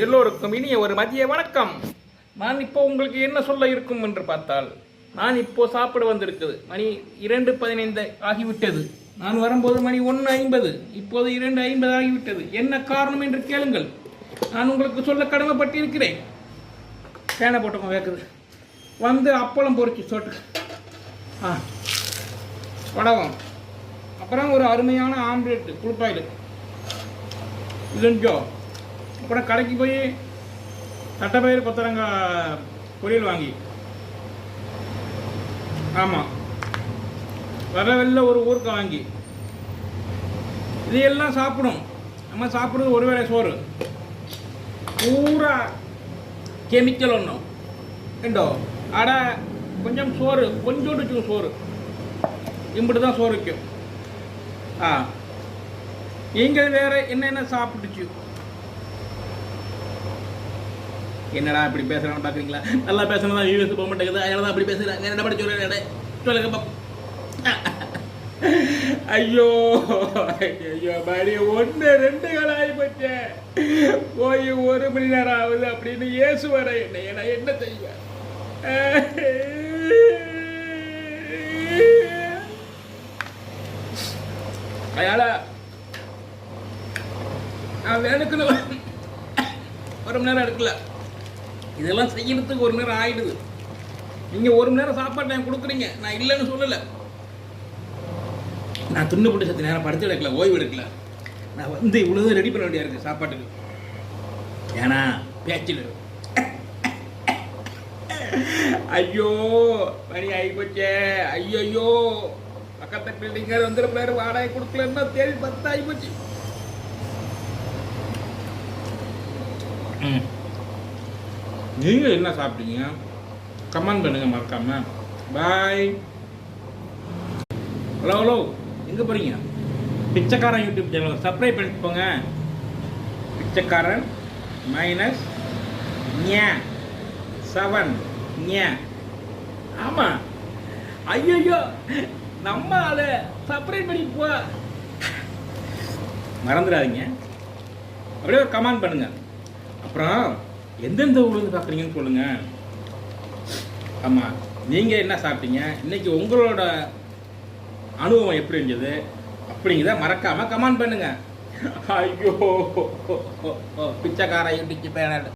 எல்லோருக்கும் இனிய ஒரு மதிய வணக்கம். நான் இப்போ உங்களுக்கு என்ன சொல்ல இருக்கும் என்று பார்த்தால், நான் இப்போ சாப்பிட வந்திருக்குது. மணி 2:15 ஆகிவிட்டது. நான் வரும்போது மணி 1:50, இப்போது 2:50 ஆகிவிட்டது. என்ன காரணம் என்று கேளுங்கள். நான் உங்களுக்கு சொல்ல கடமைப்பட்டிருக்கிறேன். பேனை போட்டோம் கேட்குது. வந்து அப்பளம் பொறிச்சு சோட்டு வடகம், அப்புறம் ஒரு அருமையான ஆம்லேட்டு புளிப்பாயில் இதுஞ்சோ, அப்புறம் கடைக்கு போய் தட்டைப்பயிறு கொத்தரங்காய் பொரியல் வாங்கி, ஆமாம் வர வெளில ஒரு ஊருக்கு வாங்கி, இதையெல்லாம் சாப்பிடும். நம்ம சாப்பிடுறது ஒரு வேளை சோறு, பூரா கெமிக்கல் ஒன்றும் ஏண்டோ அட கொஞ்சம் சோறு, கொஞ்சோண்டு சோறு, இப்படி தான் சோறு வைக்கும். நீங்கள் வேற என்னென்ன சாப்பிட்டுச்சு? என்னடா இப்படி பேசுறான்னு பார்க்குறீங்களா? நல்லா பேசுறதா யூஎஸ் போக மாட்டேங்குது, அதனால தான் அப்படி பேசுகிறேன். என்ன படி சொல்லுங்க பாப்பா. ஐயோ ஐயோ, மணி 1-2 ஆகி போச்சு. போய் 1 மணி நேரம் ஆகுது அப்படின்னு ஏசு வர நான் என்ன செய்வேன்? அதனால நான் வேணுக்குன்னு 1 மணி நேரம் எடுக்கல. இதெல்லாம் செய்யறதுக்கு 1 மணி நேரம் ஆயிடுது. நீங்க 1 மணி நேரம் சாப்பாடு டைம் கொடுக்குறீங்க, நான் இல்லைன்னு சொல்லலை. நான் துண்ணு போட்டு சத்து நேரம் படுத்து எடுக்கல, ஓய்வு எடுக்கல. நான் வந்து இவ்வளவு ரெடி பண்ண வேண்டியா இருக்கு சாப்பாட்டுக்கு. ஏன்னா பேச்சில் ஐயோ மணி ஆகி போச்சே. ஐயோ பக்கத்து பில்டிங்க வந்துருப்பாரு, வாடகை கொடுக்கலன்னா தேடி 10 ஆகி போச்சு. நீங்க என்ன சாப்பிட்டீங்க? கமெண்ட் பண்ணுங்க மறக்காம. பாய். ஹலோ, எங்க போறீங்க? பிச்சைக்காரன் யூடியூப் சேனல் சப்ஸ்கிரைப் பண்ணிட்டு போங்க. பிச்சைக்காரன் -7 ஆமா. ஐயோ நம்ம அதை சப்ஸ்கிரைப் பண்ணி போ மறந்துடாதீங்க. அப்படியே ஒரு கமெண்ட் பண்ணுங்க. அப்புறம் எந்தெந்த ஊர்லேருந்து பார்க்குறீங்கன்னு சொல்லுங்க. ஆமாம், நீங்கள் என்ன சாப்பிட்டீங்க இன்னைக்கு, உங்களோட அனுபவம் எப்படி இருந்தது அப்படிங்கிறத மறக்காமல் கமெண்ட் பண்ணுங்க. ஐயோ பிச்சைக்கார யூடியூப் சேனல்